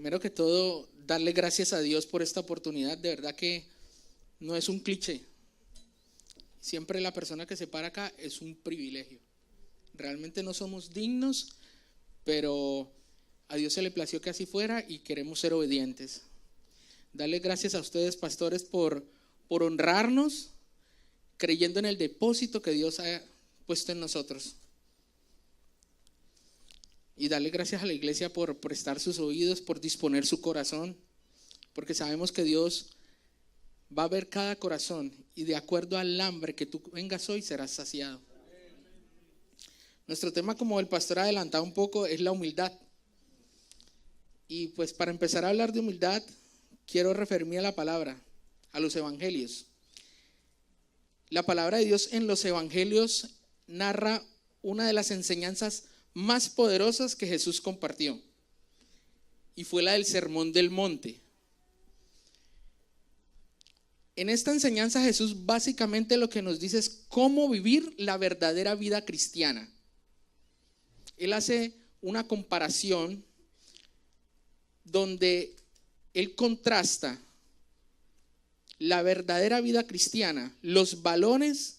Primero que todo, darle gracias a Dios por esta oportunidad. De verdad que no es un cliché. Siempre la persona que se para acá es un privilegio. Realmente no somos dignos, pero a Dios se le plació que así fuera y queremos ser obedientes. Darle gracias a ustedes, pastores, por honrarnos, creyendo en el depósito que Dios ha puesto en nosotros. Y darle gracias a la iglesia por prestar sus oídos, por disponer su corazón, porque sabemos que Dios va a ver cada corazón y de acuerdo al hambre que tú vengas hoy serás saciado. Nuestro tema, como el pastor ha adelantado un poco, es la humildad. Y pues para empezar a hablar de humildad, quiero referirme a la palabra, a los evangelios. La palabra de Dios en los evangelios narra una de las enseñanzas más poderosas que Jesús compartió, y fue la del Sermón del Monte. En esta enseñanza Jesús básicamente lo que nos dice es cómo vivir la verdadera vida cristiana. Él hace una comparación donde él contrasta la verdadera vida cristiana, los valores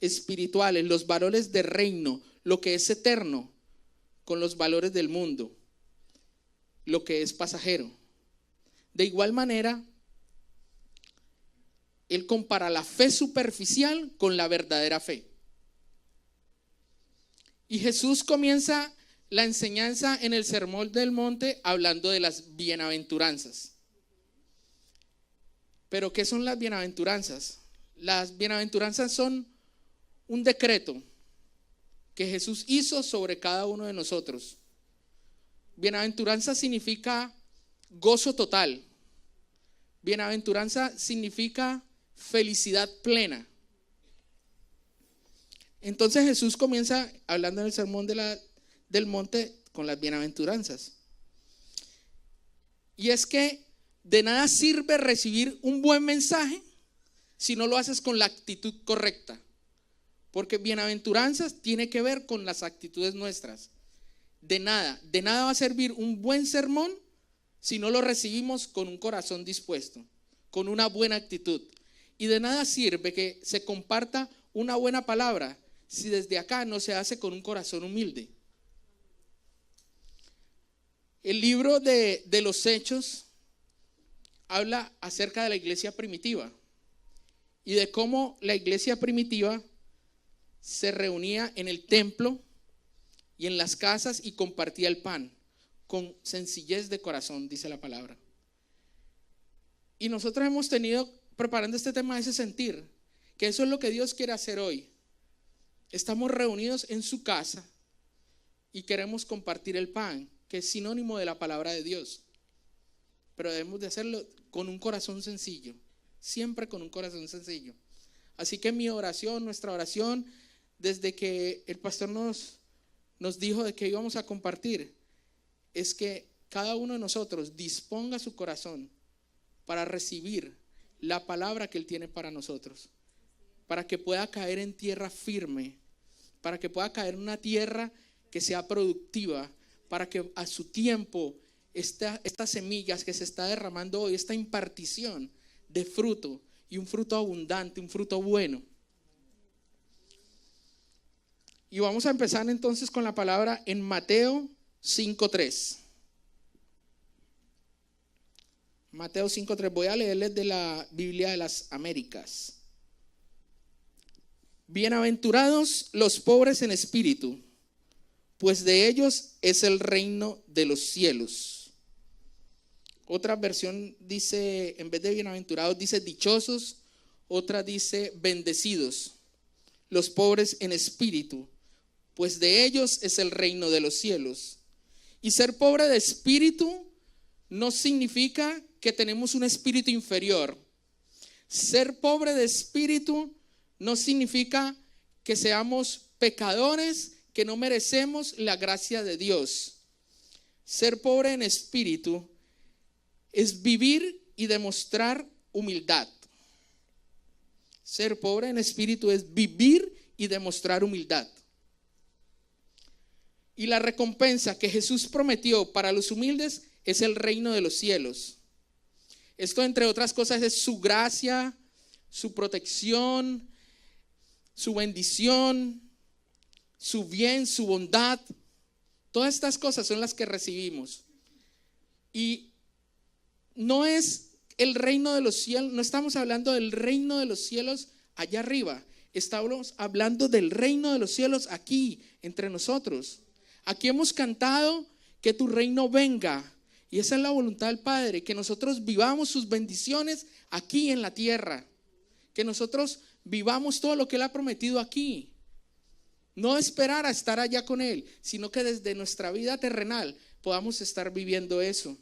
espirituales, los valores de reino, lo que es eterno, con los valores del mundo, lo que es pasajero. De igual manera, él compara la fe superficial con la verdadera fe. Y Jesús comienza la enseñanza en el Sermón del Monte hablando de las bienaventuranzas. ¿Pero qué son las bienaventuranzas? Las bienaventuranzas son un decreto que Jesús hizo sobre cada uno de nosotros. Bienaventuranza significa gozo total. Bienaventuranza significa felicidad plena. Entonces Jesús comienza hablando en el Sermón del Monte con las bienaventuranzas. Y es que de nada sirve recibir un buen mensaje si no lo haces con la actitud correcta. Porque bienaventuranzas tiene que ver con las actitudes nuestras. De nada va a servir un buen sermón si no lo recibimos con un corazón dispuesto, con una buena actitud. Y de nada sirve que se comparta una buena palabra si desde acá no se hace con un corazón humilde. El libro de los Hechos habla acerca de la iglesia primitiva y de cómo la iglesia primitiva se reunía en el templo y en las casas y compartía el pan con sencillez de corazón, dice la palabra. Y nosotros hemos tenido, preparando este tema, ese sentir, que eso es lo que Dios quiere hacer hoy. Estamos reunidos en su casa y queremos compartir el pan, que es sinónimo de la palabra de Dios. Pero debemos de hacerlo con un corazón sencillo, siempre con un corazón sencillo. Así que mi oración, nuestra oración, desde que el pastor nos dijo de que íbamos a compartir, es que cada uno de nosotros disponga su corazón para recibir la palabra que Él tiene para nosotros, para que pueda caer en tierra firme, para que pueda caer en una tierra que sea productiva, para que a su tiempo estas semillas que se está derramando hoy, esta impartición de fruto, y un fruto abundante, un fruto bueno. Y vamos a empezar entonces con la palabra en Mateo 5:3. Mateo 5:3, voy a leerles de la Biblia de las Américas. Bienaventurados los pobres en espíritu, pues de ellos es el reino de los cielos. Otra versión dice, en vez de bienaventurados, dice dichosos. Otra dice bendecidos los pobres en espíritu, pues de ellos es el reino de los cielos. Y ser pobre de espíritu no significa que tenemos un espíritu inferior. Ser pobre de espíritu no significa que seamos pecadores, que no merecemos la gracia de Dios. Ser pobre en espíritu es vivir y demostrar humildad. Ser pobre en espíritu es vivir y demostrar humildad. Y la recompensa que Jesús prometió para los humildes es el reino de los cielos. Esto, entre otras cosas, es su gracia, su protección, su bendición, su bien, su bondad. Todas estas cosas son las que recibimos. Y no es el reino de los cielos, no estamos hablando del reino de los cielos allá arriba. Estamos hablando del reino de los cielos aquí, entre nosotros. Aquí hemos cantado que tu reino venga. Y esa es la voluntad del Padre, que nosotros vivamos sus bendiciones aquí en la tierra. Que nosotros vivamos todo lo que Él ha prometido aquí. No esperar a estar allá con Él, sino que desde nuestra vida terrenal podamos estar viviendo eso.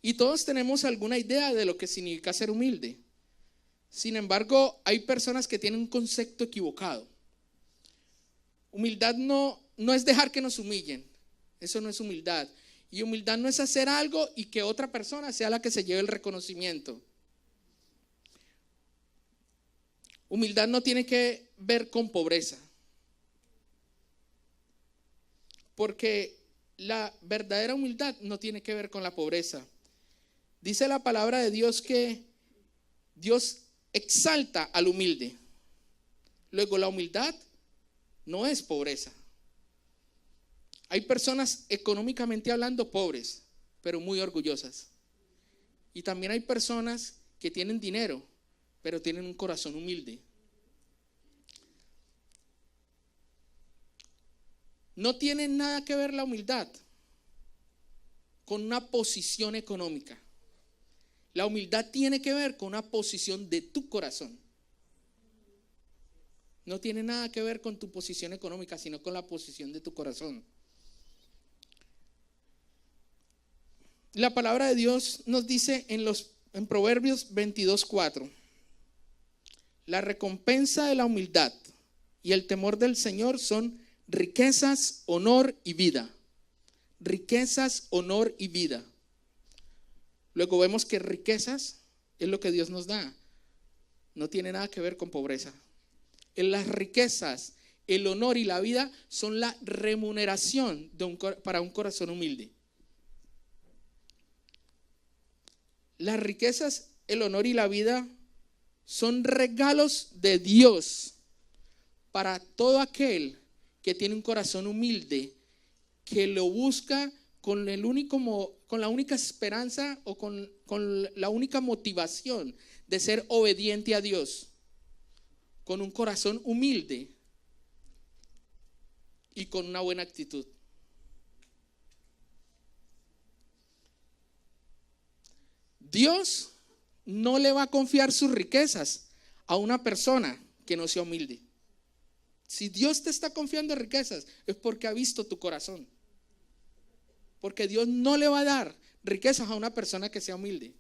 Y todos tenemos alguna idea de lo que significa ser humilde. Sin embargo, hay personas que tienen un concepto equivocado. Humildad no es dejar que nos humillen. Eso no es humildad. Y humildad no es hacer algo y que otra persona sea la que se lleve el reconocimiento. Humildad no tiene que ver con pobreza. Porque la verdadera humildad no tiene que ver con la pobreza. Dice la palabra de Dios que Dios exalta al humilde. Luego, la humildad no es pobreza. Hay personas económicamente hablando pobres, pero muy orgullosas. Y también hay personas que tienen dinero, pero tienen un corazón humilde. No tiene nada que ver la humildad con una posición económica. La humildad tiene que ver con una posición de tu corazón. No tiene nada que ver con tu posición económica, sino con la posición de tu corazón. La palabra de Dios nos dice en Proverbios 22:4: la recompensa de la humildad y el temor del Señor son riquezas, honor y vida. Riquezas, honor y vida. Luego vemos que riquezas es lo que Dios nos da. No tiene nada que ver con pobreza. En las riquezas, el honor y la vida son la remuneración para un corazón humilde. Las riquezas, el honor y la vida son regalos de Dios para todo aquel que tiene un corazón humilde, que lo busca con la única esperanza o con la única motivación de ser obediente a Dios, con un corazón humilde y con una buena actitud. Dios no le va a confiar sus riquezas a una persona que no sea humilde. Si Dios te está confiando riquezas, es porque ha visto tu corazón. Porque Dios no le va a dar riquezas a una persona que sea humilde.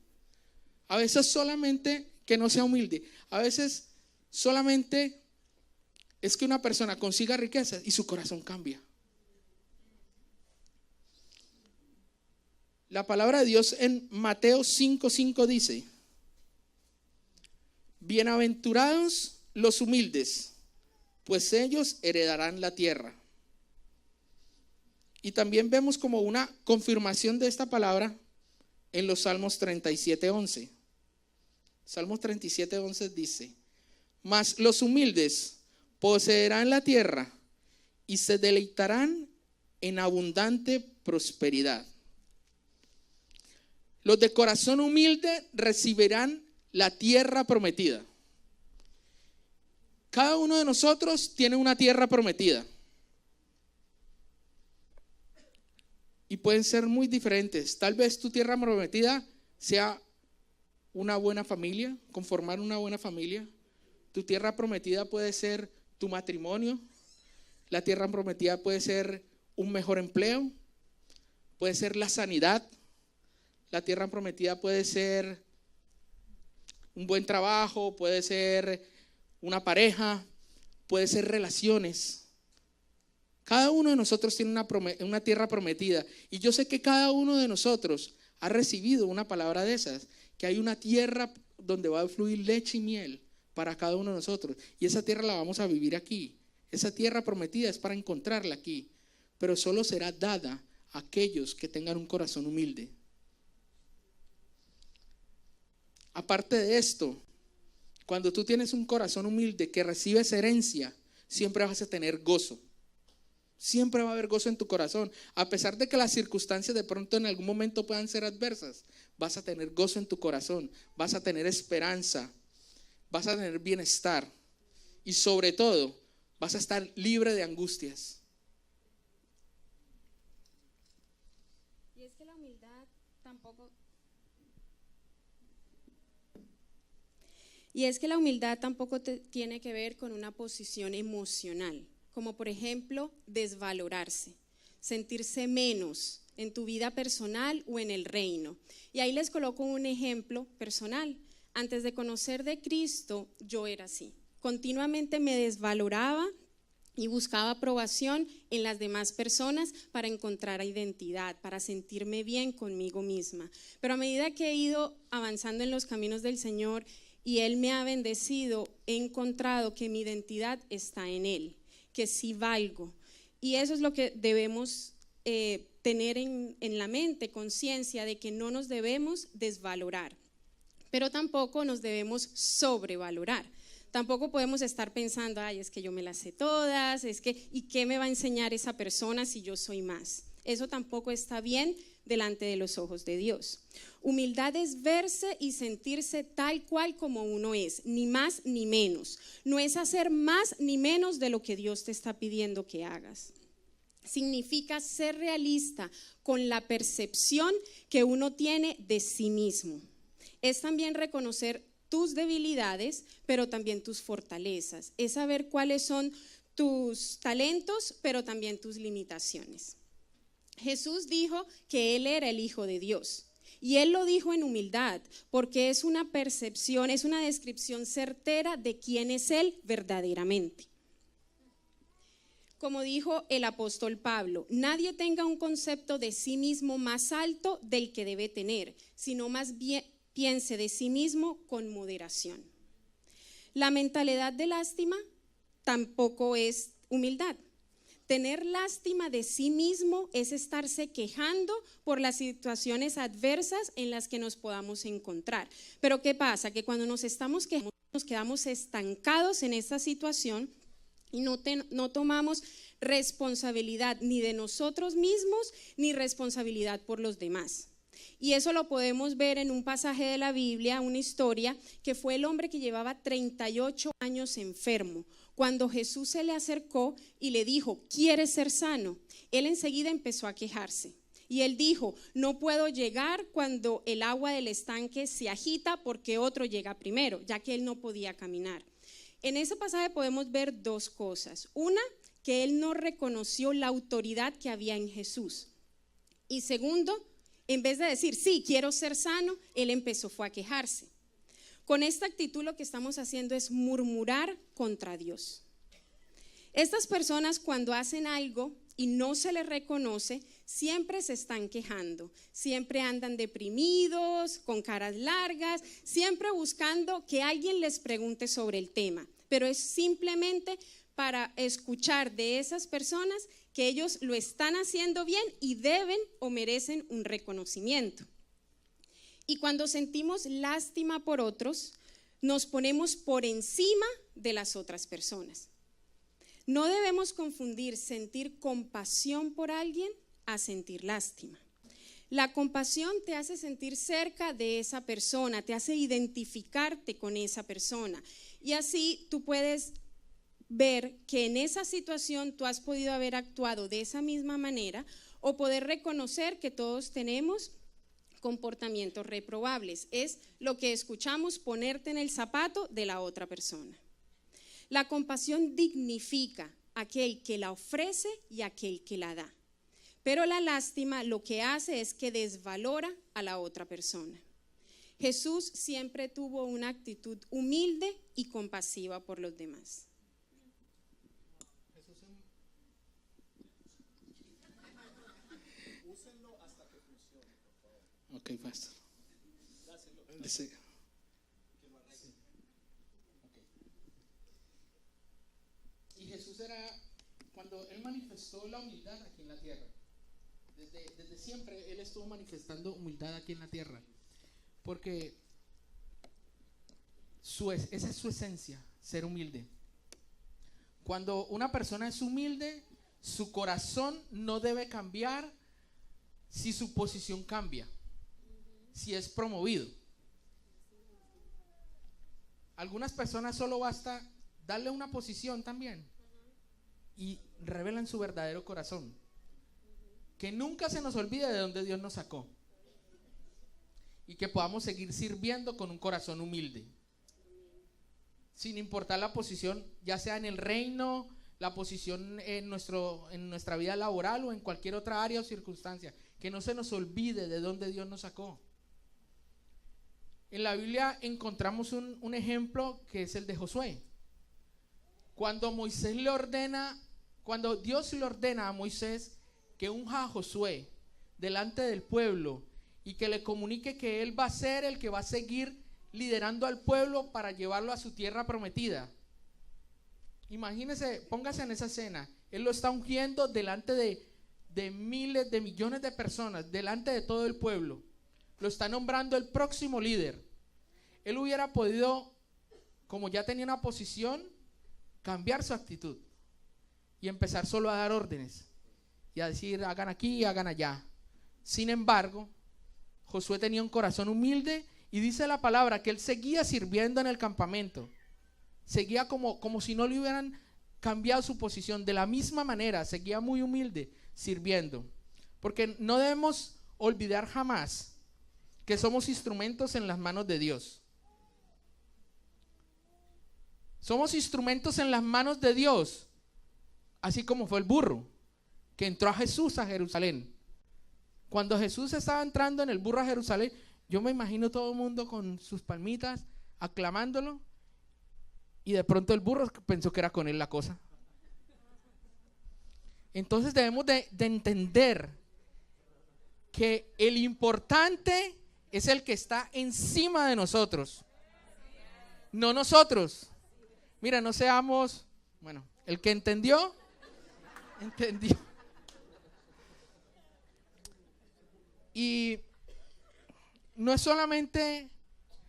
A veces solamente que no sea humilde. A veces solamente es que una persona consiga riquezas y su corazón cambia. La palabra de Dios en Mateo 5:5 dice: bienaventurados los humildes, pues ellos heredarán la tierra. Y también vemos como una confirmación de esta palabra en los Salmos 37:11. Salmos 37:11 dice: mas los humildes poseerán la tierra y se deleitarán en abundante prosperidad. Los de corazón humilde recibirán la tierra prometida. Cada uno de nosotros tiene una tierra prometida. Y pueden ser muy diferentes. Tal vez tu tierra prometida sea una buena familia, conformar una buena familia. Tu tierra prometida puede ser tu matrimonio. La tierra prometida puede ser un mejor empleo. Puede ser la sanidad. La tierra prometida puede ser un buen trabajo, puede ser una pareja, puede ser relaciones. Cada uno de nosotros tiene una tierra prometida. Y yo sé que cada uno de nosotros ha recibido una palabra de esas, que hay una tierra donde va a fluir leche y miel para cada uno de nosotros. Y esa tierra la vamos a vivir aquí. Esa tierra prometida es para encontrarla aquí, pero solo será dada aquellos que tengan un corazón humilde. Aparte de esto, cuando tú tienes un corazón humilde que recibes herencia, siempre vas a tener gozo. Siempre va a haber gozo en tu corazón. A pesar de que las circunstancias de pronto en algún momento puedan ser adversas, vas a tener gozo en tu corazón, vas a tener esperanza, vas a tener bienestar y sobre todo vas a estar libre de angustias. Y es que la humildad tampoco tiene que ver con una posición emocional, como por ejemplo desvalorarse, sentirse menos en tu vida personal o en el reino. Y ahí les coloco un ejemplo personal. Antes de conocer de Cristo, yo era así. Continuamente me desvaloraba y buscaba aprobación en las demás personas para encontrar identidad, para sentirme bien conmigo misma. Pero a medida que he ido avanzando en los caminos del Señor y Él me ha bendecido, he encontrado que mi identidad está en Él, que sí valgo. Y eso es lo que debemos tener en la mente, conciencia de que no nos debemos desvalorar, pero tampoco nos debemos sobrevalorar. Tampoco podemos estar pensando, ay, es que yo me las sé todas, ¿y qué me va a enseñar esa persona si yo soy más? Eso tampoco está bien delante de los ojos de Dios. Humildad es verse y sentirse tal cual como uno es, ni más ni menos. No es hacer más ni menos de lo que Dios te está pidiendo que hagas. Significa ser realista con la percepción que uno tiene de sí mismo. Es también reconocer tus debilidades, pero también tus fortalezas. Es saber cuáles son tus talentos, pero también tus limitaciones. Jesús dijo que Él era el Hijo de Dios. Y Él lo dijo en humildad, porque es una percepción, es una descripción certera de quién es Él verdaderamente. Como dijo el apóstol Pablo, nadie tenga un concepto de sí mismo más alto del que debe tener, sino más bien piense de sí mismo con moderación. La mentalidad de lástima tampoco es humildad. Tener lástima de sí mismo es estarse quejando por las situaciones adversas en las que nos podamos encontrar. Pero ¿qué pasa? Que cuando nos estamos quejando, nos quedamos estancados en esta situación y no tomamos responsabilidad ni de nosotros mismos ni responsabilidad por los demás. Y eso lo podemos ver en un pasaje de la Biblia, una historia, que fue el hombre que llevaba 38 años enfermo. Cuando Jesús se le acercó y le dijo, ¿quieres ser sano? Él enseguida empezó a quejarse. Y él dijo, no puedo llegar cuando el agua del estanque se agita porque otro llega primero, ya que él no podía caminar. En ese pasaje podemos ver dos cosas. Una, que él no reconoció la autoridad que había en Jesús. Y segundo, en vez de decir, sí, quiero ser sano, él fue a quejarse. Con esta actitud lo que estamos haciendo es murmurar contra Dios. Estas personas cuando hacen algo y no se les reconoce, siempre se están quejando, siempre andan deprimidos, con caras largas, siempre buscando que alguien les pregunte sobre el tema, pero es simplemente para escuchar de esas personas que ellos lo están haciendo bien y deben o merecen un reconocimiento. Y cuando sentimos lástima por otros, nos ponemos por encima de las otras personas. No debemos confundir sentir compasión por alguien a sentir lástima. La compasión te hace sentir cerca de esa persona, te hace identificarte con esa persona. Y así tú puedes ver que en esa situación tú has podido haber actuado de esa misma manera o poder reconocer que todos tenemos comportamientos reprobables. Es lo que escuchamos, ponerte en el zapato de la otra persona. La compasión dignifica a aquel que la ofrece y a aquel que la da. Pero la lástima lo que hace es que desvalora a la otra persona. Jesús siempre tuvo una actitud humilde y compasiva por los demás. Ok, pastor. Sí. Y Jesús era, cuando Él manifestó la humildad aquí en la tierra, Desde siempre Él estuvo manifestando humildad aquí en la tierra. Porque esa es su esencia, ser humilde. Cuando una persona es humilde, su corazón no debe cambiar si su posición cambia, si es promovido. Algunas personas solo basta darle una posición también y revelan su verdadero corazón. Que nunca se nos olvide de dónde Dios nos sacó y que podamos seguir sirviendo con un corazón humilde, sin importar la posición, ya sea en el reino, la posición en nuestra vida laboral o en cualquier otra área o circunstancia. Que no se nos olvide de dónde Dios nos sacó. En la Biblia encontramos un ejemplo que es el de Josué. Cuando Dios le ordena a Moisés que unja a Josué delante del pueblo y que le comunique que él va a ser el que va a seguir liderando al pueblo para llevarlo a su tierra prometida. Imagínese, póngase en esa escena. Él lo está ungiendo delante de miles, de millones de personas, delante de todo el pueblo. Lo está nombrando el próximo líder. Él hubiera podido, como ya tenía una posición, cambiar su actitud y empezar solo a dar órdenes y a decir hagan aquí, hagan allá. Sin embargo, Josué tenía un corazón humilde y dice la palabra que él seguía sirviendo en el campamento. Seguía como si no le hubieran cambiado su posición. De la misma manera, seguía muy humilde sirviendo. Porque no debemos olvidar jamás que somos instrumentos en las manos de Dios. Somos instrumentos en las manos de Dios, así como fue el burro que entró a Jesús a Jerusalén. Cuando Jesús estaba entrando en el burro a Jerusalén, yo me imagino todo el mundo con sus palmitas aclamándolo, y de pronto el burro pensó que era con él la cosa. Entonces debemos de entender que el importante es el que está encima de nosotros, no nosotros. Mira, no seamos, bueno, el que entendió, entendió. Y no es solamente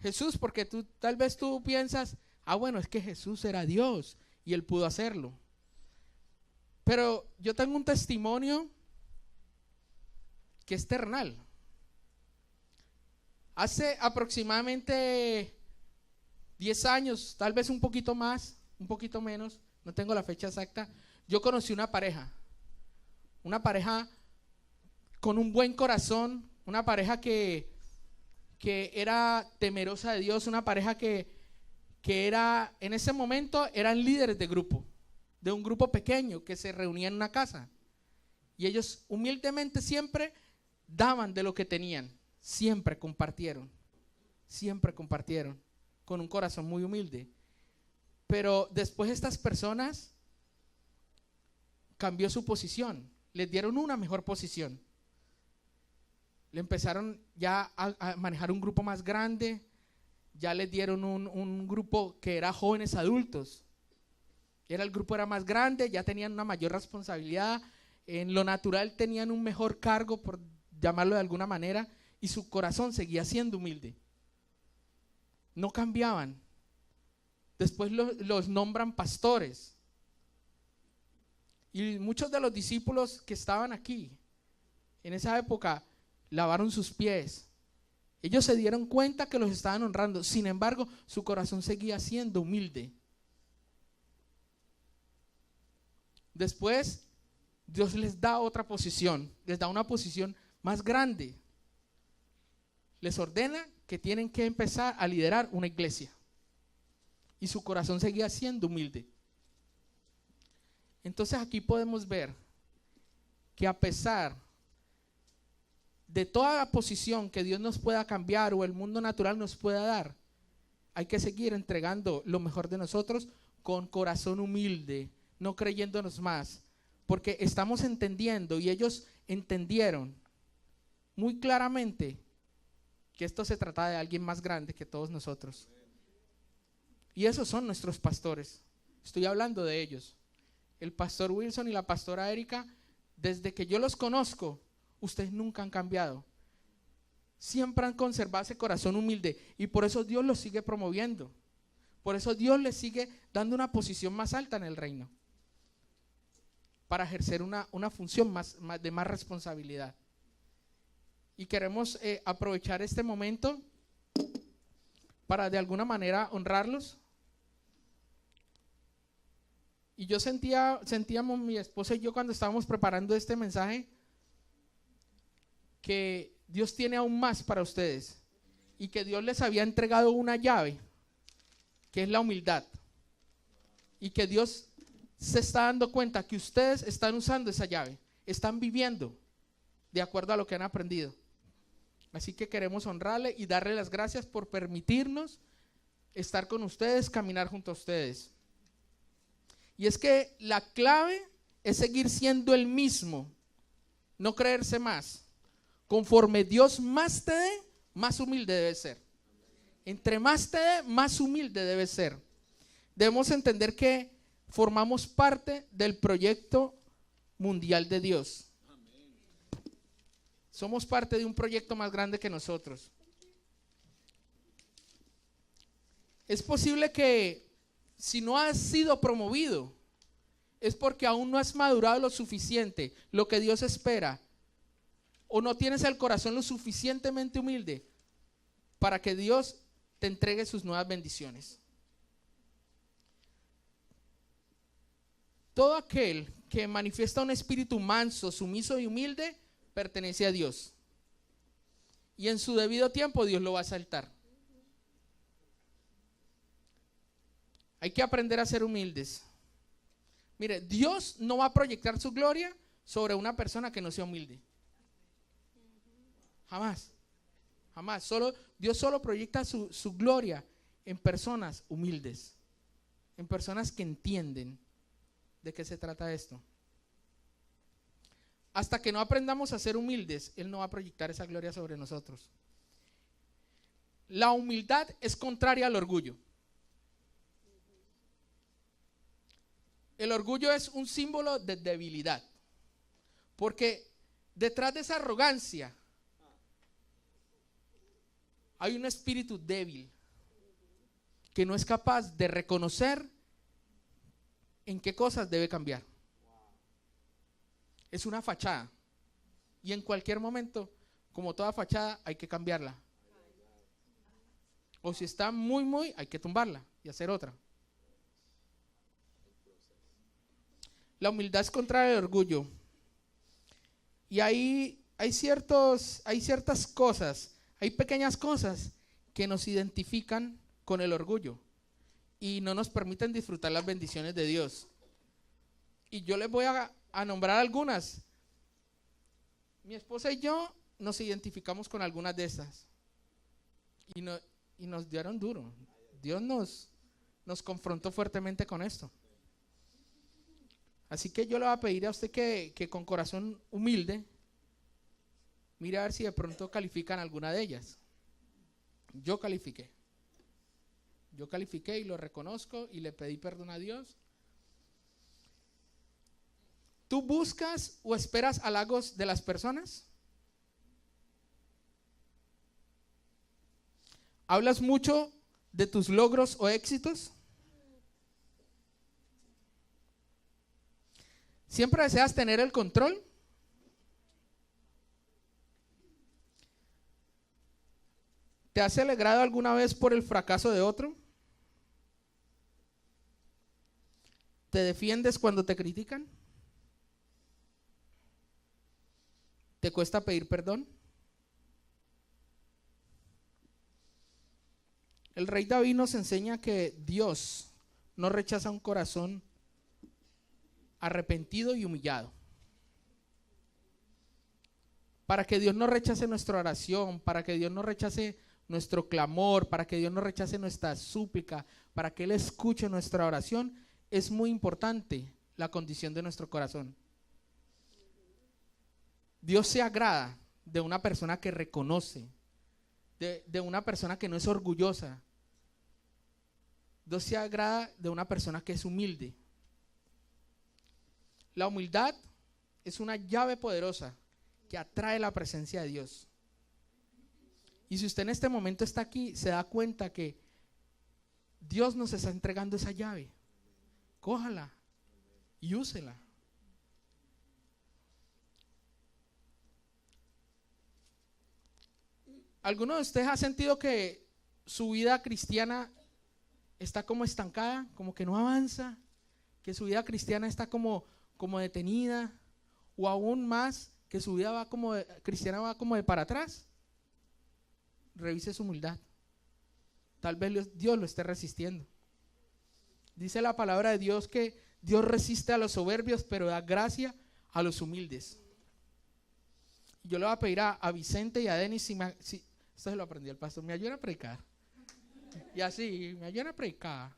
Jesús, porque tal vez tú piensas, bueno, es que Jesús era Dios y Él pudo hacerlo. Pero yo tengo un testimonio que es terrenal. Hace aproximadamente 10 años, tal vez un poquito más, un poquito menos, no tengo la fecha exacta, yo conocí una pareja con un buen corazón, una pareja que era temerosa de Dios, una pareja que era, en ese momento eran líderes de grupo, de un grupo pequeño que se reunía en una casa, y ellos humildemente siempre daban de lo que tenían, siempre compartieron con un corazón muy humilde. Pero después estas personas cambió su posición, les dieron una mejor posición, le empezaron ya a manejar un grupo más grande, ya les dieron un grupo que era jóvenes adultos, el grupo era más grande, ya tenían una mayor responsabilidad, en lo natural tenían un mejor cargo, por llamarlo de alguna manera, y su corazón seguía siendo humilde, no cambiaban. Después los nombran pastores, y muchos de los discípulos que estaban aquí en esa época lavaron sus pies. Ellos se dieron cuenta que los estaban honrando, sin embargo su corazón seguía siendo humilde. Después Dios les da otra posición, les da una posición más grande, les ordena que tienen que empezar a liderar una iglesia, y su corazón seguía siendo humilde. Entonces aquí podemos ver que a pesar de toda la posición que Dios nos pueda cambiar o el mundo natural nos pueda dar, hay que seguir entregando lo mejor de nosotros con corazón humilde, no creyéndonos más, porque estamos entendiendo, y ellos entendieron muy claramente que esto se trata de alguien más grande que todos nosotros. Y esos son nuestros pastores. Estoy hablando de ellos. El pastor Wilson y la pastora Erika, desde que yo los conozco, ustedes nunca han cambiado. Siempre han conservado ese corazón humilde y por eso Dios los sigue promoviendo. Por eso Dios les sigue dando una posición más alta en el reino, para ejercer una función de más responsabilidad. Y queremos aprovechar este momento para de alguna manera honrarlos. Y yo sentíamos mi esposa y yo cuando estábamos preparando este mensaje que Dios tiene aún más para ustedes y que Dios les había entregado una llave, que es la humildad, y que Dios se está dando cuenta que ustedes están usando esa llave, están viviendo de acuerdo a lo que han aprendido. Así que queremos honrarle y darle las gracias por permitirnos estar con ustedes, caminar junto a ustedes. Y es que la clave es seguir siendo el mismo, no creerse más. Conforme Dios más te dé, más humilde debes ser. Entre más te dé, más humilde debes ser. Debemos entender que formamos parte del proyecto mundial de Dios. Somos parte de un proyecto más grande que nosotros. Es posible que si no has sido promovido, es porque aún no has madurado lo suficiente, lo que Dios espera, o no tienes el corazón lo suficientemente humilde para que Dios te entregue sus nuevas bendiciones. Todo aquel que manifiesta un espíritu manso, sumiso y humilde pertenece a Dios. Y en su debido tiempo Dios lo va a exaltar. Hay que aprender a ser humildes. Mire, Dios no va a proyectar su gloria sobre una persona que no sea humilde. Jamás. Jamás. Dios solo proyecta su gloria en personas humildes, en personas que entienden de qué se trata esto. Hasta que no aprendamos a ser humildes, Él no va a proyectar esa gloria sobre nosotros. La humildad es contraria al orgullo. El orgullo es un símbolo de debilidad, porque detrás de esa arrogancia hay un espíritu débil que no es capaz de reconocer en qué cosas debe cambiar. Es una fachada y en cualquier momento, como toda fachada, hay que cambiarla. O si está muy, hay que tumbarla y hacer otra. La humildad es contraria al orgullo. Y hay ciertas cosas, hay pequeñas cosas que nos identifican con el orgullo y no nos permiten disfrutar las bendiciones de Dios. Y yo les voy a nombrar algunas. Mi esposa y yo nos identificamos con algunas de estas y nos dieron duro. Dios nos confrontó fuertemente con esto. Así que yo le voy a pedir a usted que con corazón humilde mire a ver si de pronto califican alguna de ellas. Yo califiqué y lo reconozco y le pedí perdón a Dios. ¿Tú buscas o esperas halagos de las personas? ¿Hablas mucho de tus logros o éxitos? ¿Siempre deseas tener el control? ¿Te has alegrado alguna vez por el fracaso de otro? ¿Te defiendes cuando te critican? ¿Te cuesta pedir perdón? El rey David nos enseña que Dios no rechaza un corazón arrepentido y humillado. Para que Dios no rechace nuestra oración, para que Dios no rechace nuestro clamor, para que Dios no rechace nuestra súplica, para que Él escuche nuestra oración, es muy importante la condición de nuestro corazón. Dios se agrada de una persona que reconoce, de una persona que no es orgullosa. Dios se agrada de una persona que es humilde. La humildad es una llave poderosa que atrae la presencia de Dios. Y si usted en este momento está aquí, se da cuenta que Dios nos está entregando esa llave. Cójala y úsela. ¿Alguno de ustedes ha sentido que su vida cristiana está como estancada, como que no avanza, que su vida cristiana está como detenida, o aún más, que su vida va cristiana va como de para atrás? Revise su humildad. Tal vez Dios lo esté resistiendo. Dice la palabra de Dios que Dios resiste a los soberbios, pero da gracia a los humildes. Yo le voy a pedir a Vicente y a Denis, esto se lo aprendí al pastor, me ayudan a predicar. Y así, me ayudan a predicar.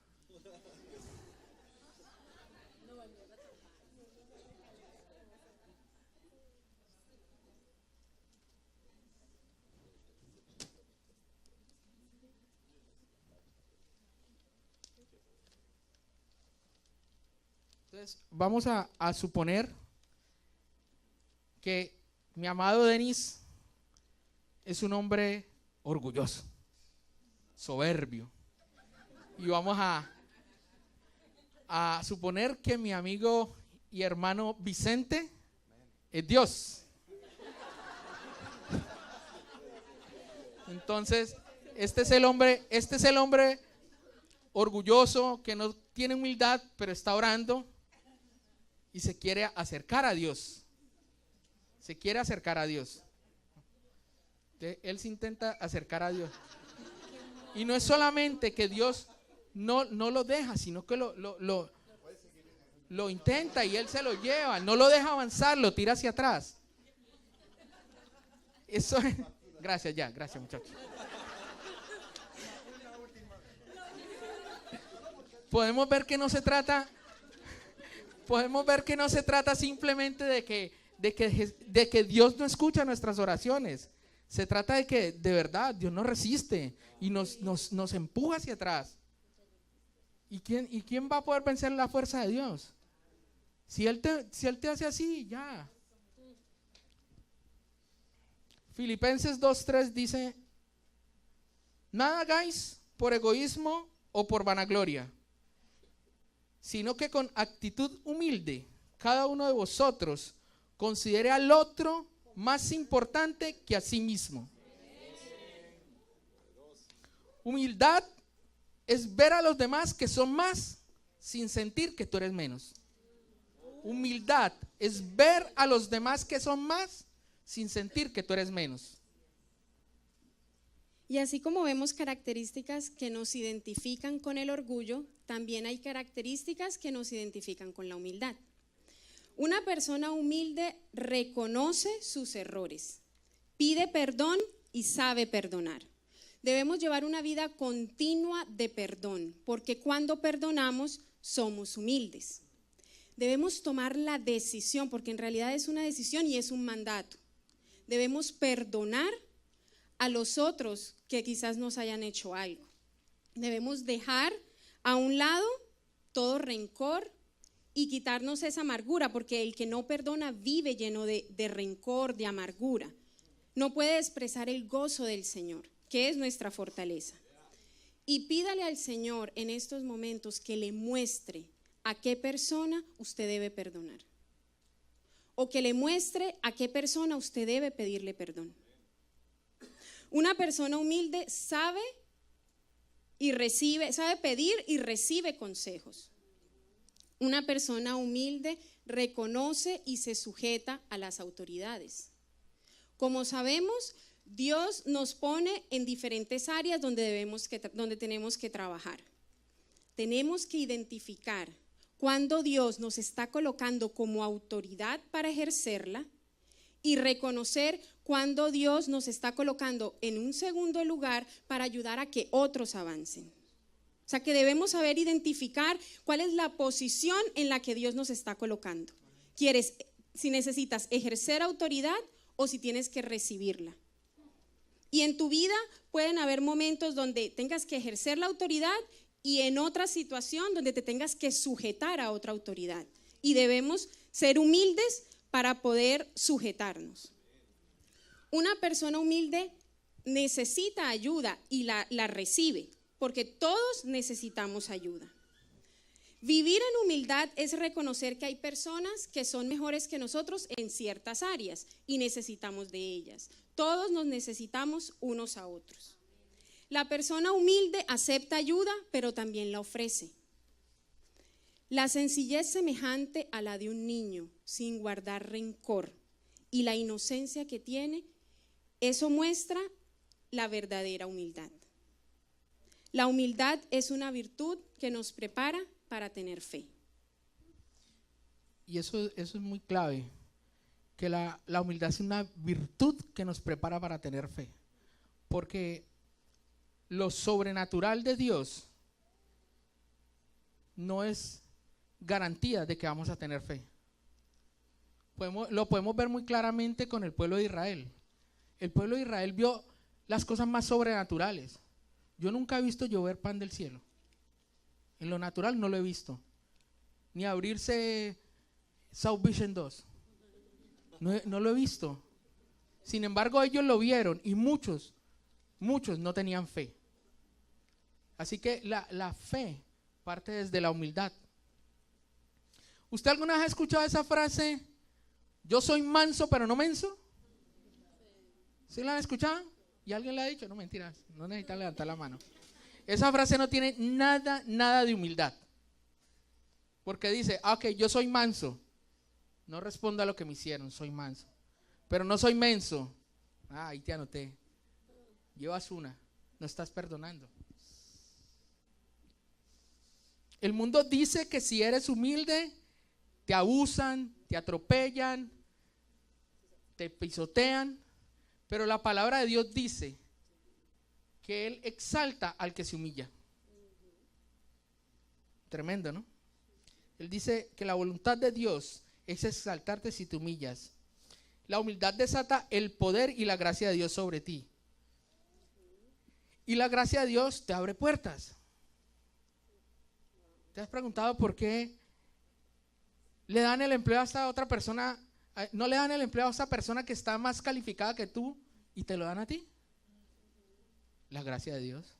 Entonces, vamos a suponer que mi amado Denis es un hombre orgulloso, soberbio. Y vamos a suponer que mi amigo y hermano Vicente es Dios. Entonces, este es el hombre orgulloso que no tiene humildad, pero está orando y se quiere acercar a Dios. Se quiere acercar a Dios. Él se intenta acercar a Dios. Y no es solamente que Dios no lo deja, sino que lo intenta y Él se lo lleva. No lo deja avanzar, lo tira hacia atrás. Eso es. Gracias muchachos. Podemos ver que no se trata simplemente de que Dios no escucha nuestras oraciones. Se trata de que de verdad Dios nos resiste y nos empuja hacia atrás. ¿Y quién va a poder vencer la fuerza de Dios? Si Él te hace así, ya. Filipenses 2:3 dice: nada hagáis por egoísmo o por vanagloria, sino que con actitud humilde cada uno de vosotros considere al otro más importante que a sí mismo. Humildad es ver a los demás que son más sin sentir que tú eres menos. Humildad es ver a los demás que son más sin sentir que tú eres menos. Y así como vemos características que nos identifican con el orgullo, también hay características que nos identifican con la humildad. Una persona humilde reconoce sus errores, pide perdón y sabe perdonar. Debemos llevar una vida continua de perdón, porque cuando perdonamos somos humildes. Debemos tomar la decisión, porque en realidad es una decisión y es un mandato. Debemos perdonar a los otros que quizás nos hayan hecho algo. Debemos dejar a un lado todo rencor y quitarnos esa amargura, porque el que no perdona vive lleno de rencor, de amargura. No puede expresar el gozo del Señor, que es nuestra fortaleza. Y pídale al Señor en estos momentos que le muestre a qué persona usted debe perdonar, o que le muestre a qué persona usted debe pedirle perdón. Una persona humilde sabe pedir y recibe consejos. Una persona humilde reconoce y se sujeta a las autoridades. Como sabemos, Dios nos pone en diferentes áreas donde tenemos que trabajar. Tenemos que identificar cuando Dios nos está colocando como autoridad para ejercerla y reconocer cuando Dios nos está colocando en un segundo lugar para ayudar a que otros avancen. O sea que debemos saber identificar cuál es la posición en la que Dios nos está colocando. Si necesitas ejercer autoridad o si tienes que recibirla. Y en tu vida pueden haber momentos donde tengas que ejercer la autoridad y en otra situación donde te tengas que sujetar a otra autoridad. Y debemos ser humildes para poder sujetarnos. Una persona humilde necesita ayuda y la recibe, porque todos necesitamos ayuda. Vivir en humildad es reconocer que hay personas que son mejores que nosotros en ciertas áreas y necesitamos de ellas. Todos nos necesitamos unos a otros. La persona humilde acepta ayuda, pero también la ofrece. La sencillez semejante a la de un niño, sin guardar rencor, y la inocencia que tiene, eso muestra la verdadera humildad. La humildad es una virtud que nos prepara para tener fe. Y eso es muy clave, que la humildad es una virtud que nos prepara para tener fe. Porque lo sobrenatural de Dios no es garantía de que vamos a tener fe. Lo podemos ver muy claramente con el pueblo de Israel. El pueblo de Israel vio las cosas más sobrenaturales. Yo nunca he visto llover pan del cielo. En lo natural no lo he visto. Ni abrirse South Vision 2. No lo he visto. Sin embargo, ellos lo vieron y muchos no tenían fe. Así que la fe parte desde la humildad. ¿Usted alguna vez ha escuchado esa frase? Yo soy manso pero no menso. ¿Sí la han escuchado? ¿Y alguien le ha dicho? No, mentiras, no necesitan levantar la mano. Esa frase no tiene nada de humildad. Porque dice, ok, yo soy manso. No respondo a lo que me hicieron, soy manso. Pero no soy menso. Ahí te anoté. Llevas una, no estás perdonando. El mundo dice que si eres humilde, te abusan, te atropellan, te pisotean. Pero la palabra de Dios dice que Él exalta al que se humilla. Tremendo, ¿no? Él dice que la voluntad de Dios es exaltarte si te humillas. La humildad desata el poder y la gracia de Dios sobre ti. Y la gracia de Dios te abre puertas. ¿Te has preguntado por qué le dan el empleo a esta otra persona? ¿No le dan el empleo a esa persona que está más calificada que tú y te lo dan a ti? La gracia de Dios.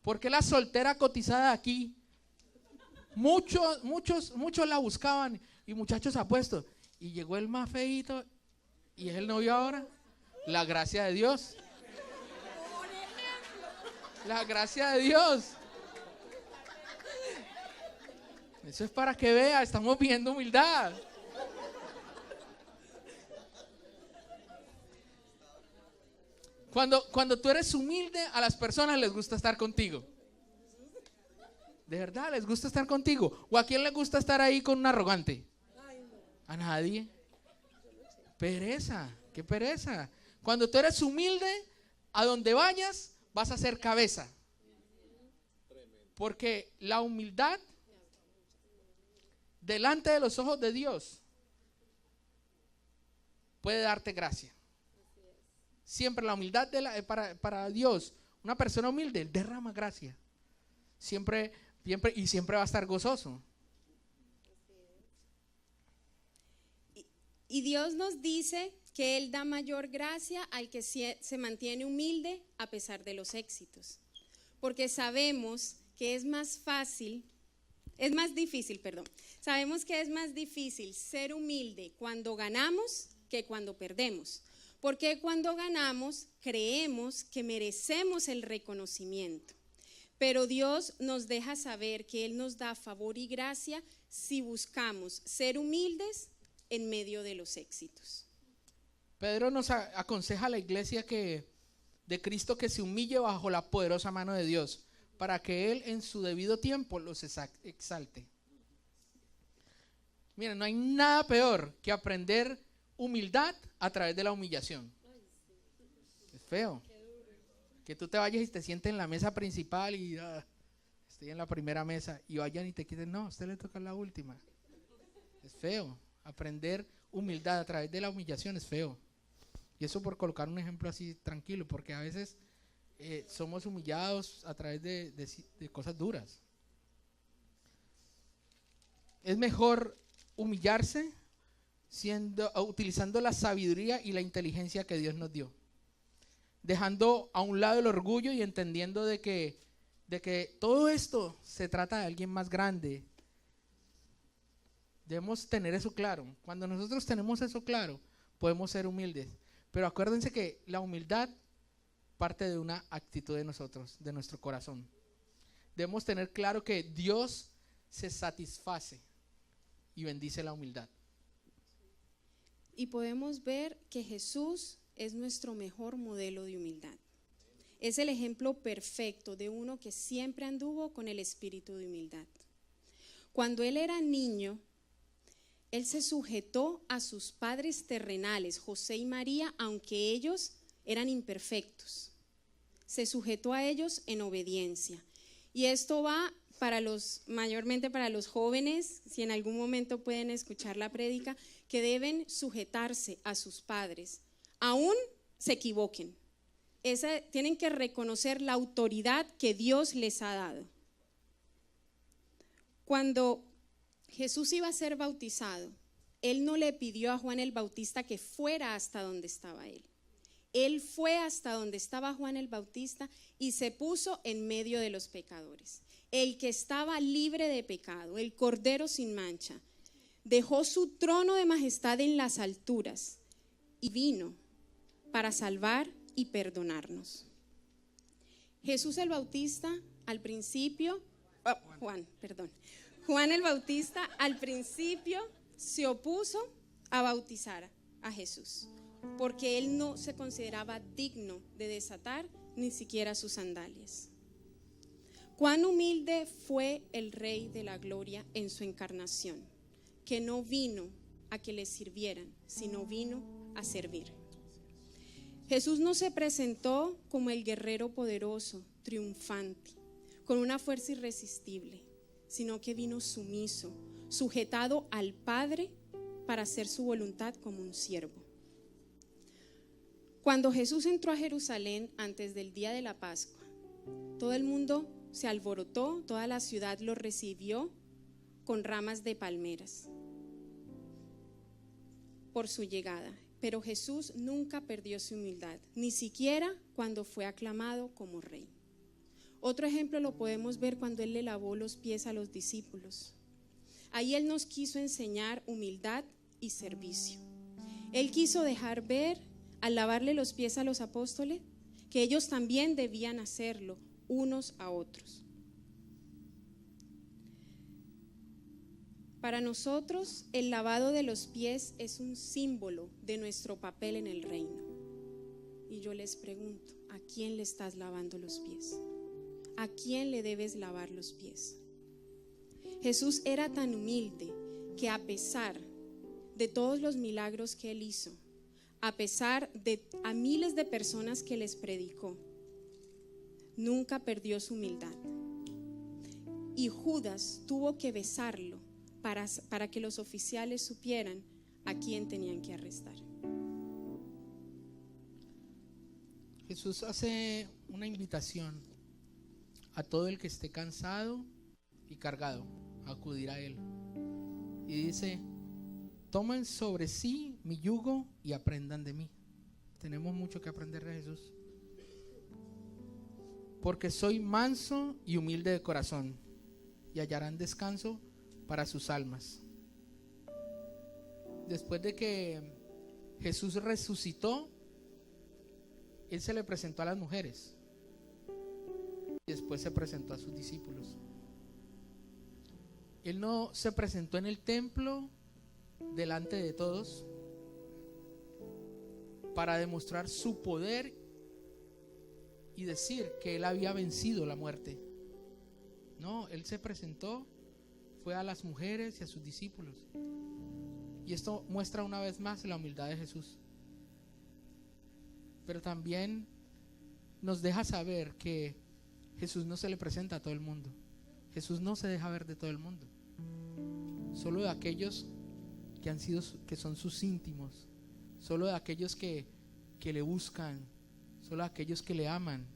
¿Por qué la soltera cotizada aquí? Muchos la buscaban y muchachos apuestos. Y llegó el más feíto y es el novio ahora. La gracia de Dios. La gracia de Dios. Eso es para que vea, estamos viendo humildad. Cuando tú eres humilde, a las personas les gusta estar contigo. De verdad, les gusta estar contigo. ¿O a quién le gusta estar ahí con un arrogante? A nadie. Pereza, qué pereza. Cuando tú eres humilde, a donde vayas, vas a ser cabeza. Porque la humildad delante de los ojos de Dios puede darte gracia. Siempre la humildad para Dios, una persona humilde derrama gracia. Siempre va a estar gozoso. Y Dios nos dice que Él da mayor gracia al que se mantiene humilde a pesar de los éxitos. Porque sabemos que sabemos que es más difícil ser humilde cuando ganamos que cuando perdemos. Porque cuando ganamos creemos que merecemos el reconocimiento. Pero Dios nos deja saber que Él nos da favor y gracia si buscamos ser humildes en medio de los éxitos. Pedro nos aconseja a la iglesia de Cristo que se humille bajo la poderosa mano de Dios para que Él en su debido tiempo los exalte. Miren, no hay nada peor que aprender humildad a través de la humillación. Es feo que tú te vayas y te sientes en la mesa principal y estoy en la primera mesa y vayan y te quiten, no, a usted le toca la última. Es feo. Aprender humildad a través de la humillación es feo. Y eso por colocar un ejemplo así tranquilo, porque a veces somos humillados a través de cosas duras. Es mejor humillarse utilizando la sabiduría y la inteligencia que Dios nos dio. Dejando a un lado el orgullo y entendiendo de que todo esto se trata de alguien más grande. Debemos tener eso claro. Cuando nosotros tenemos eso claro, podemos ser humildes. Pero acuérdense que la humildad parte de una actitud de nosotros, de nuestro corazón. Debemos tener claro que Dios se satisface y bendice la humildad. Y podemos ver que Jesús es nuestro mejor modelo de humildad. Es el ejemplo perfecto de uno que siempre anduvo con el espíritu de humildad. Cuando él era niño, él se sujetó a sus padres terrenales, José y María, aunque ellos eran imperfectos. Se sujetó a ellos en obediencia. Y esto va mayormente para los jóvenes, si en algún momento pueden escuchar la prédica, que deben sujetarse a sus padres, aún se equivoquen. Tienen que reconocer la autoridad que Dios les ha dado. Cuando Jesús iba a ser bautizado, él no le pidió a Juan el Bautista que fuera hasta donde estaba él. Él fue hasta donde estaba Juan el Bautista y se puso en medio de los pecadores. El que estaba libre de pecado, el Cordero sin mancha, dejó su trono de majestad en las alturas y vino para salvar y perdonarnos. Jesús el Bautista al principio, Juan el Bautista al principio se opuso a bautizar a Jesús, porque él no se consideraba digno de desatar ni siquiera sus sandalias. Cuán humilde fue el Rey de la Gloria en su encarnación, que no vino a que le sirvieran, sino vino a servir. Jesús no se presentó como el guerrero poderoso, triunfante, con una fuerza irresistible, sino que vino sumiso, sujetado al Padre para hacer su voluntad como un siervo. Cuando Jesús entró a Jerusalén antes del día de la Pascua, todo el mundo se alborotó, toda la ciudad lo recibió con ramas de palmeras por su llegada. Pero Jesús nunca perdió su humildad, ni siquiera cuando fue aclamado como rey. Otro ejemplo lo podemos ver cuando él le lavó los pies a los discípulos. Ahí él nos quiso enseñar humildad y servicio. Él quiso dejar ver, al lavarle los pies a los apóstoles, que ellos también debían hacerlo unos a otros. Para nosotros, el lavado de los pies es un símbolo de nuestro papel en el reino. Y yo les pregunto, ¿a quién le estás lavando los pies? ¿A quién le debes lavar los pies? Jesús era tan humilde que a pesar de todos los milagros que él hizo, a pesar de a miles de personas que les predicó, nunca perdió su humildad. Y Judas tuvo que besarlo para que los oficiales supieran a quién tenían que arrestar. Jesús hace una invitación a todo el que esté cansado y cargado a acudir a Él. Y dice: tomen sobre sí mi yugo y aprendan de mí. Tenemos mucho que aprender de Jesús. Porque soy manso y humilde de corazón, y hallarán descanso para sus almas. Después de que Jesús resucitó, Él se le presentó a las mujeres y después se presentó a sus discípulos. Él no se presentó en el templo delante de todos para demostrar su poder y decir que Él había vencido la muerte. No, Él se presentó, fue a las mujeres y a sus discípulos. Y esto muestra una vez más la humildad de Jesús. Pero también nos deja saber que Jesús no se le presenta a todo el mundo. Jesús no se deja ver de todo el mundo, solo de aquellos que son sus íntimos, solo de aquellos que le buscan, solo de aquellos que le aman.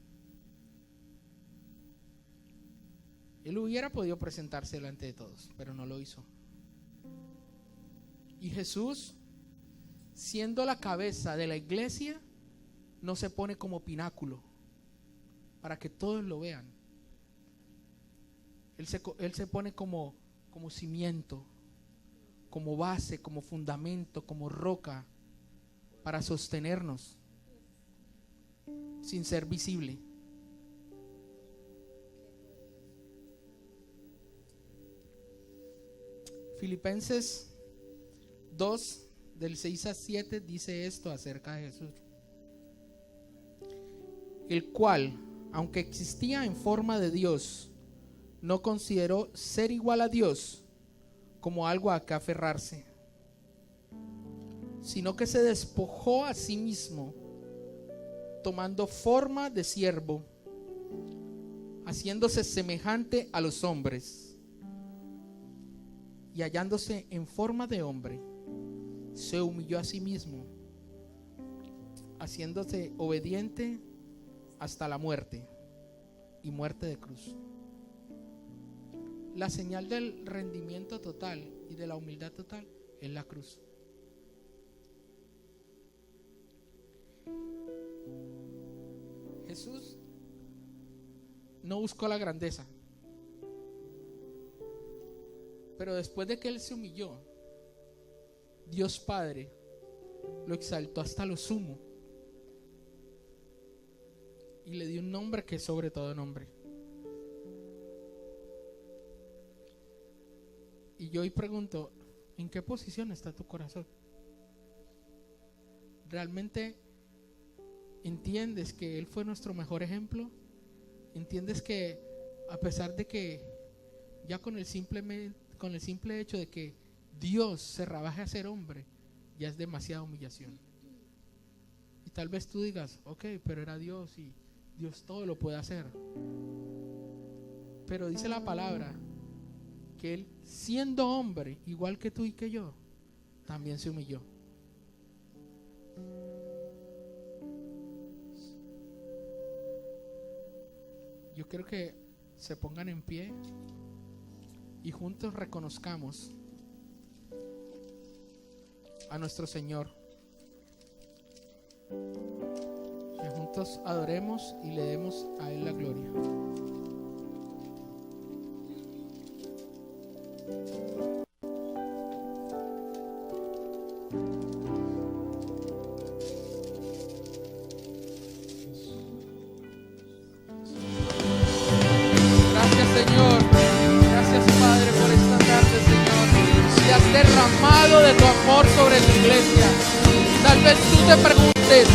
Él hubiera podido presentarse delante de todos, pero no lo hizo. Y Jesús siendo la cabeza de la iglesia, no se pone como pináculo para que todos lo vean. Él se pone como cimiento, como base, como fundamento, como roca para sostenernos sin ser visible. Filipenses 2 del 6 a 7 dice esto acerca de Jesús: el cual, aunque existía en forma de Dios, no consideró ser igual a Dios como algo a que aferrarse, sino que se despojó a sí mismo, tomando forma de siervo, haciéndose semejante a los hombres, y hallándose en forma de hombre, se humilló a sí mismo, haciéndose obediente hasta la muerte, y muerte de cruz. La señal del rendimiento total y de la humildad total es la cruz. Jesús no buscó la grandeza, pero después de que Él se humilló, Dios Padre lo exaltó hasta lo sumo y le dio un nombre que es sobre todo nombre. Y yo hoy pregunto, ¿en qué posición está tu corazón? ¿Realmente entiendes que Él fue nuestro mejor ejemplo? ¿Entiendes que a pesar de que ya con el simple hecho de que Dios se rebaje a ser hombre, ya es demasiada humillación? Y tal vez tú digas, ok, pero era Dios y Dios todo lo puede hacer. Pero dice la palabra que Él, siendo hombre igual que tú y que yo, también se humilló. Yo quiero que se pongan en pie y juntos reconozcamos a nuestro Señor, que juntos adoremos y le demos a Él la gloria. Gracias, Señor. Gracias, Padre, por esta tarde, Señor. Y has derramado de tu amor sobre tu iglesia. Tal vez tú te preguntes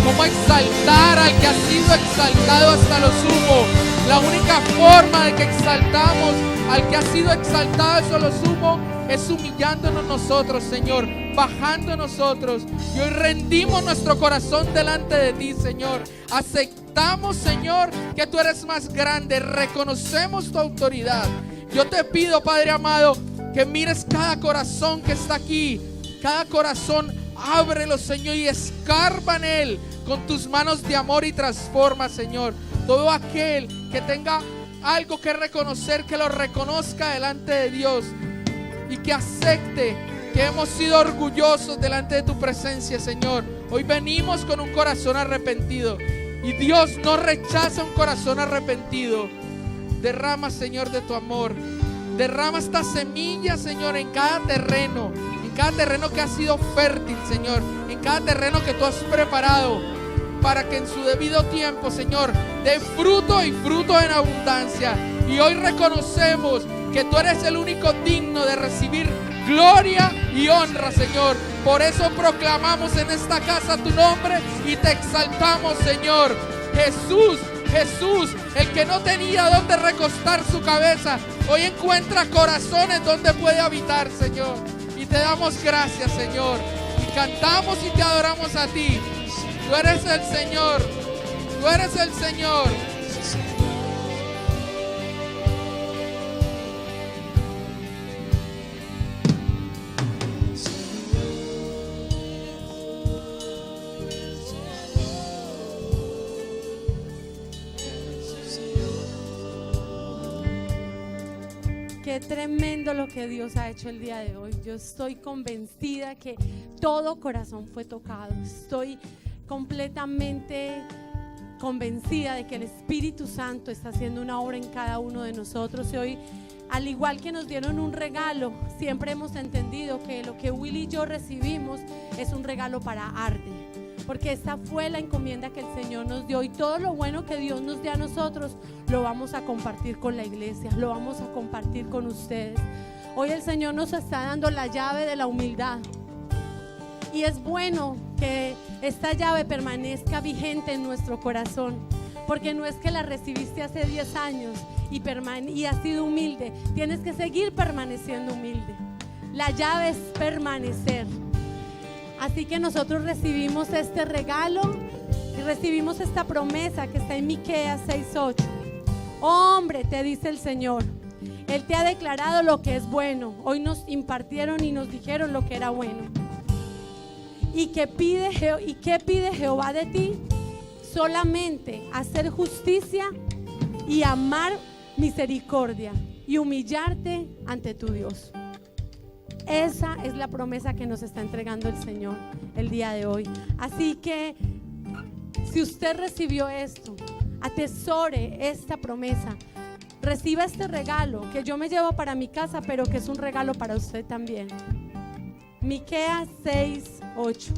cómo exaltar al que ha sido exaltado hasta lo sumo. La única forma de que exaltamos al que ha sido exaltado hasta lo sumo es humillándonos nosotros, Señor, bajando nosotros. Y hoy rendimos nuestro corazón delante de ti, Señor. Aceptamos, Señor, que tú eres más grande. Reconocemos tu autoridad. Yo te pido, Padre amado, que mires cada corazón que está aquí. Cada corazón, ábrelo, Señor, y escarba en él con tus manos de amor y transforma, Señor. Todo aquel que tenga algo que reconocer, que lo reconozca delante de Dios y que acepte que hemos sido orgullosos delante de tu presencia, Señor. Hoy venimos con un corazón arrepentido y Dios no rechaza un corazón arrepentido. Derrama, Señor, de tu amor. Derrama esta semilla, Señor, en cada terreno que ha sido fértil, Señor, en cada terreno que tú has preparado, para que en su debido tiempo, Señor, dé fruto y fruto en abundancia. Y hoy reconocemos que tú eres el único digno de recibir gloria y honra, Señor. Por eso proclamamos en esta casa tu nombre y te exaltamos, Señor. Jesús, el que no tenía donde recostar su cabeza, hoy encuentra corazones donde puede habitar, Señor. Y te damos gracias, Señor. Y cantamos y te adoramos a ti. Tú eres el Señor. Tú eres el Señor. qué tremendo lo que Dios ha hecho el día de hoy. Yo estoy convencida que todo corazón fue tocado. Estoy completamente convencida de que el Espíritu Santo está haciendo una obra en cada uno de nosotros. Y hoy, al igual que nos dieron un regalo, siempre hemos entendido que lo que Willy y yo recibimos es un regalo para Arde, porque esta fue la encomienda que el Señor nos dio, y todo lo bueno que Dios nos dé a nosotros lo vamos a compartir con la iglesia, lo vamos a compartir con ustedes. Hoy el Señor nos está dando la llave de la humildad, y es bueno que esta llave permanezca vigente en nuestro corazón, porque no es que la recibiste hace 10 años y has sido humilde, tienes que seguir permaneciendo humilde. La llave es permanecer. Así que nosotros recibimos este regalo y recibimos esta promesa que está en Miqueas 6:8. Hombre, te dice el Señor, Él te ha declarado lo que es bueno. Hoy nos impartieron y nos dijeron lo que era bueno. ¿Y qué pide Jehová de ti? Solamente hacer justicia y amar misericordia y humillarte ante tu Dios. Esa es la promesa que nos está entregando el Señor el día de hoy. Así que si usted recibió esto, atesore esta promesa, reciba este regalo que yo me llevo para mi casa, pero que es un regalo para usted también. Miqueas 6:8.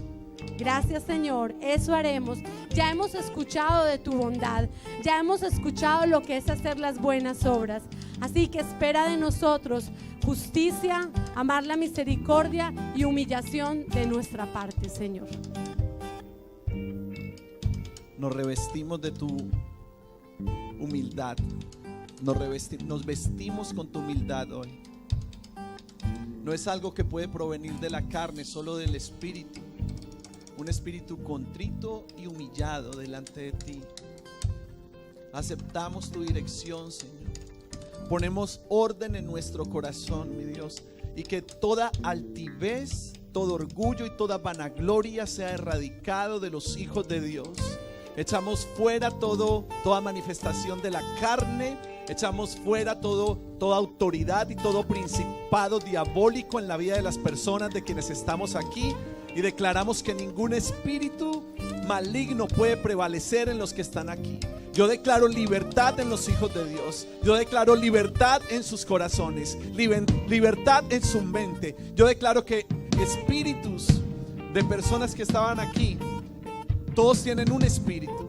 Gracias, Señor, eso haremos. Ya hemos escuchado de tu bondad, ya hemos escuchado lo que es hacer las buenas obras. Así que espera de nosotros justicia, amar la misericordia y humillación de nuestra parte, Señor. Nos revestimos de tu humildad. Nos vestimos con tu humildad hoy. No es algo que puede provenir de la carne, solo del Espíritu. Un espíritu contrito y humillado delante de ti. Aceptamos tu dirección, Señor. Ponemos orden en nuestro corazón, mi Dios, y que toda altivez, todo orgullo y toda vanagloria sea erradicado de los hijos de Dios. Echamos fuera toda manifestación de la carne. Echamos fuera toda autoridad y todo principado diabólico en la vida de las personas de quienes estamos aquí, y declaramos que ningún espíritu maligno puede prevalecer en los que están aquí. Yo declaro libertad en los hijos de Dios. Yo declaro libertad en sus corazones, libertad en su mente. Yo declaro que espíritus de personas que estaban aquí, todos tienen un espíritu,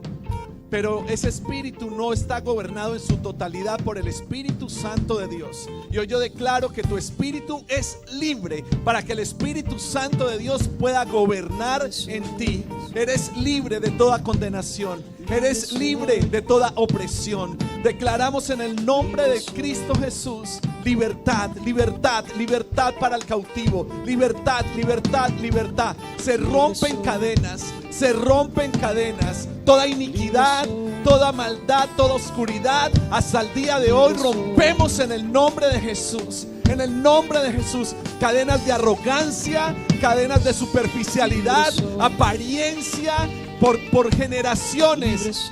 pero ese espíritu no está gobernado en su totalidad por el Espíritu Santo de Dios. Y hoy yo declaro que tu espíritu es libre para que el Espíritu Santo de Dios pueda gobernar en ti. Eres libre de toda condenación, eres libre de toda opresión. Declaramos en el nombre de Cristo Jesús libertad, libertad, libertad para el cautivo. Libertad, libertad, libertad. Se rompen cadenas, se rompen cadenas. Toda iniquidad, toda maldad, toda oscuridad, hasta el día de hoy rompemos en el nombre de Jesús. En el nombre de Jesús, cadenas de arrogancia, cadenas de superficialidad, apariencia por generaciones.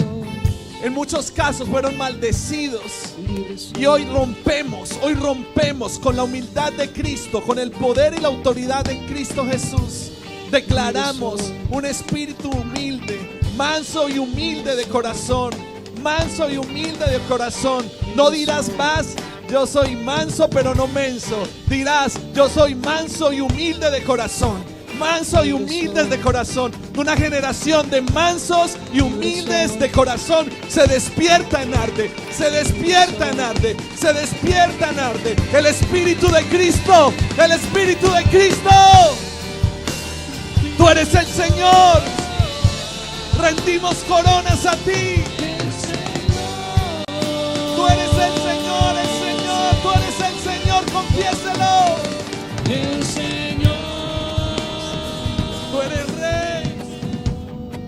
En muchos casos fueron maldecidos. Y hoy rompemos con la humildad de Cristo, con el poder y la autoridad de Cristo Jesús. Declaramos un espíritu humilde, manso y humilde de corazón. Manso y humilde de corazón. No dirás más: yo soy manso pero no menso. Dirás: yo soy manso y humilde de corazón. Manso y humildes de corazón. Una generación de mansos y humildes de corazón se despierta en Arde. Se despierta en Arde. Se despierta en Arde. El Espíritu de Cristo. El Espíritu de Cristo. Tú eres el Señor. Rendimos coronas a ti. Tú eres el Señor, el Señor. Tú eres el Señor, confiéselo. El Señor. Tú eres Rey.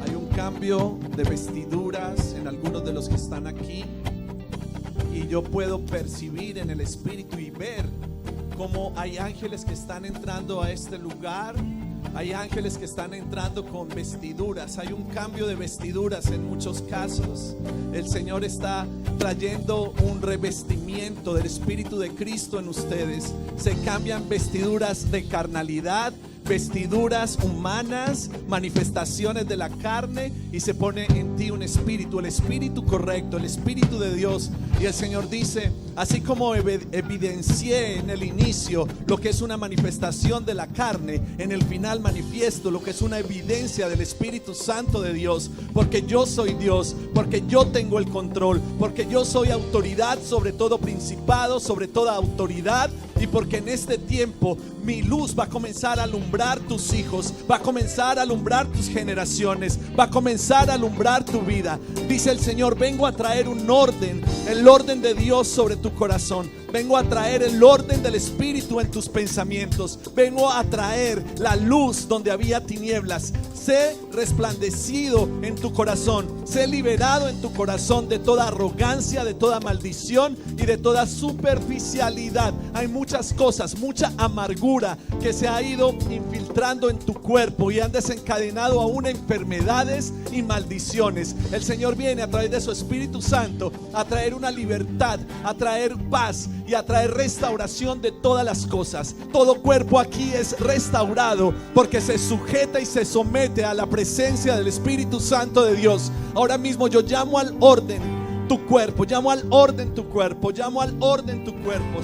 Hay un cambio de vestiduras en algunos de los que están aquí, y yo puedo percibir en el Espíritu y ver cómo hay ángeles que están entrando a este lugar. Hay ángeles que están entrando con vestiduras. Hay un cambio de vestiduras en muchos casos. El Señor está trayendo un revestimiento del Espíritu de Cristo en ustedes. Se cambian vestiduras de carnalidad, vestiduras humanas, manifestaciones de la carne, y se pone en ti un espíritu, el espíritu correcto, el espíritu de Dios. Y el Señor dice: así como evidencié en el inicio lo que es una manifestación de la carne, en el final manifiesto lo que es una evidencia del Espíritu Santo de Dios, porque yo soy Dios, porque yo tengo el control, porque yo soy autoridad sobre todo principado, sobre toda autoridad, y porque en este tiempo mi luz va a comenzar a alumbrar tus hijos, va a comenzar a alumbrar tus generaciones, va a comenzar a alumbrar tu vida. Dice el Señor: vengo a traer un orden, el orden de Dios sobre tu corazón. Vengo a traer el orden del Espíritu en tus pensamientos. Vengo a traer la luz donde había tinieblas. Sé resplandecido en tu corazón. Sé liberado en tu corazón de toda arrogancia, de toda maldición y de toda superficialidad. Hay muchas cosas, mucha amargura que se ha ido infiltrando en tu cuerpo y han desencadenado aún enfermedades y maldiciones. El Señor viene a través de su Espíritu Santo a traer una libertad, a traer paz y a traer restauración de todas las cosas. Todo cuerpo aquí es restaurado porque se sujeta y se somete a la presencia del Espíritu Santo de Dios. Ahora mismo yo llamo al orden tu cuerpo, llamo al orden tu cuerpo, llamo al orden tu cuerpo.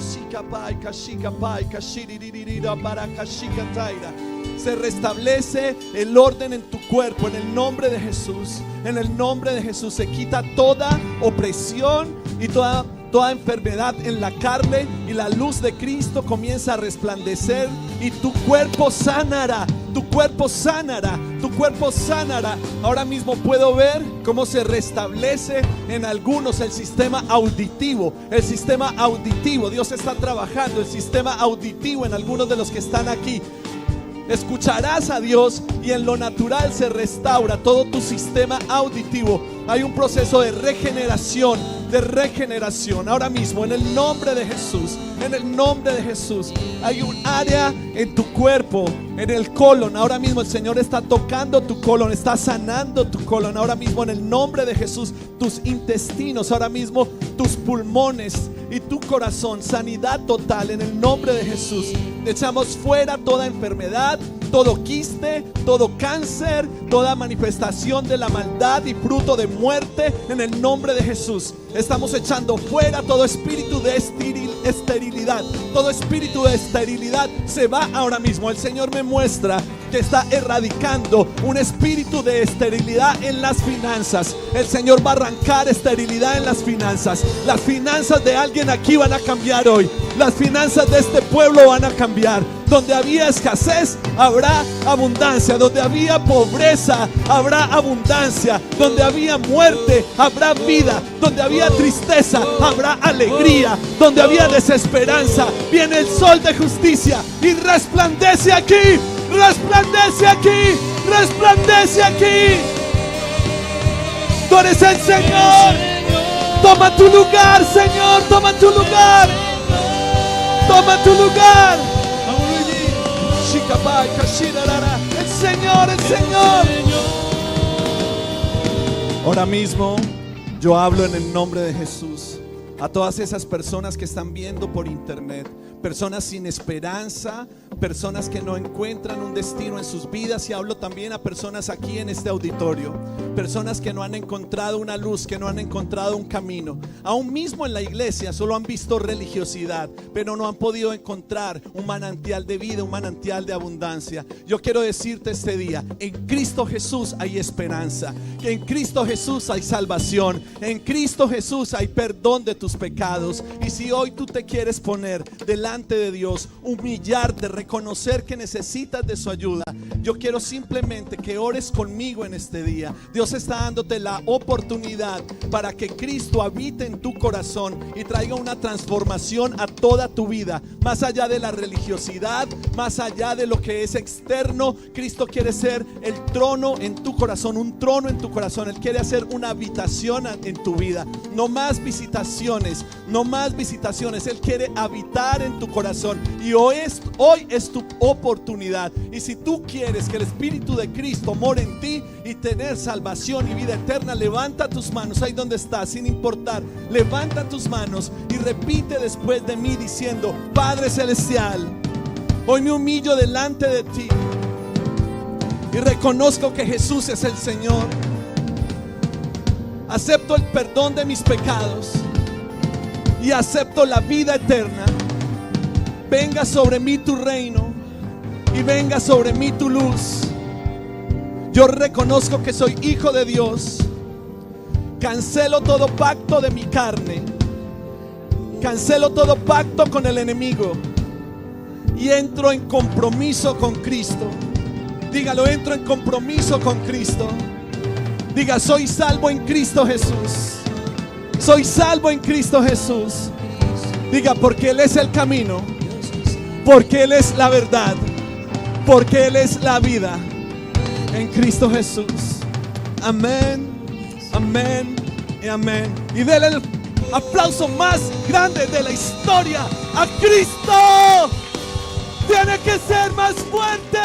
Se restablece el orden en tu cuerpo en el nombre de Jesús. En el nombre de Jesús se quita toda opresión y toda enfermedad en la carne, y la luz de Cristo comienza a resplandecer y tu cuerpo sanará, tu cuerpo sanará, tu cuerpo sanará. Ahora mismo puedo ver cómo se restablece en algunos el sistema auditivo, el sistema auditivo. Dios está trabajando el sistema auditivo en algunos de los que están aquí. Escucharás a Dios y en lo natural se restaura todo tu sistema auditivo. Hay un proceso de regeneración, ahora mismo en el nombre de Jesús. En el nombre de Jesús. Hay un área en tu cuerpo, en el colon. Ahora mismo el Señor está tocando tu colon, está sanando tu colon. Ahora mismo en el nombre de Jesús. Tus intestinos, ahora mismo tus pulmones y tu corazón, sanidad total en el nombre de Jesús. Echamos fuera toda enfermedad, todo quiste, todo cáncer, toda manifestación de la maldad y fruto de muerte en el nombre de Jesús. Estamos echando fuera todo espíritu de esterilidad. Todo espíritu de esterilidad se va ahora mismo. El Señor me muestra que está erradicando un espíritu de esterilidad en las finanzas. El Señor va a arrancar esterilidad en las finanzas. Las finanzas de alguien aquí van a cambiar hoy. Las finanzas de este pueblo van a cambiar. Donde había escasez, habrá abundancia. Donde había pobreza, habrá abundancia. Donde había muerte, habrá vida. Donde había tristeza, habrá alegría. Donde había desesperanza, viene el sol de justicia y resplandece aquí. Resplandece aquí. Resplandece aquí. Tú eres el Señor. Toma tu lugar, Señor. Toma tu lugar. Toma tu lugar. El Señor, el Señor. Ahora mismo yo hablo en el nombre de Jesús a todas esas personas que están viendo por internet, personas sin esperanza, personas que no encuentran un destino en sus vidas, y hablo también a personas aquí en este auditorio, personas que no han encontrado una luz, que no han encontrado un camino. Aún mismo en la iglesia solo han visto religiosidad, pero no han podido encontrar un manantial de vida, un manantial de abundancia. Yo quiero decirte este día: en Cristo Jesús hay esperanza, que en Cristo Jesús hay salvación, en Cristo Jesús hay perdón de tus pecados. Y si hoy tú te quieres poner delante de Dios, humillarte, reconocer que necesitas de su ayuda, yo quiero simplemente que ores conmigo en este día. Dios está dándote la oportunidad para que Cristo habite en tu corazón y traiga una transformación a toda tu vida, más allá de la religiosidad, más allá de lo que es externo. Cristo quiere ser el trono en tu corazón, un trono en tu corazón. Él quiere hacer una habitación en tu vida. No más visitaciones, no más visitaciones. Él quiere habitar en tu corazón. Y hoy es tu oportunidad. Y si tú quieres que el Espíritu de Cristo more en ti y tener salvación y vida eterna, levanta tus manos ahí donde estás, sin importar. Levanta tus manos y repite después de mí diciendo: Padre Celestial, hoy me humillo delante de ti y reconozco que Jesús es el Señor. Acepto el perdón de mis pecados y acepto la vida eterna. Venga sobre mí tu reino y venga sobre mí tu luz. Yo reconozco que soy hijo de Dios. Cancelo todo pacto de mi carne. Cancelo todo pacto con el enemigo y entro en compromiso con Cristo. Dígalo, entro en compromiso con Cristo. Diga: soy salvo en Cristo Jesús. Soy salvo en Cristo Jesús. Diga: porque Él es el camino, porque Él es la verdad, porque Él es la vida, en Cristo Jesús. Amén, amén y amén. Y denle el aplauso más grande de la historia a Cristo. Tiene que ser más fuerte.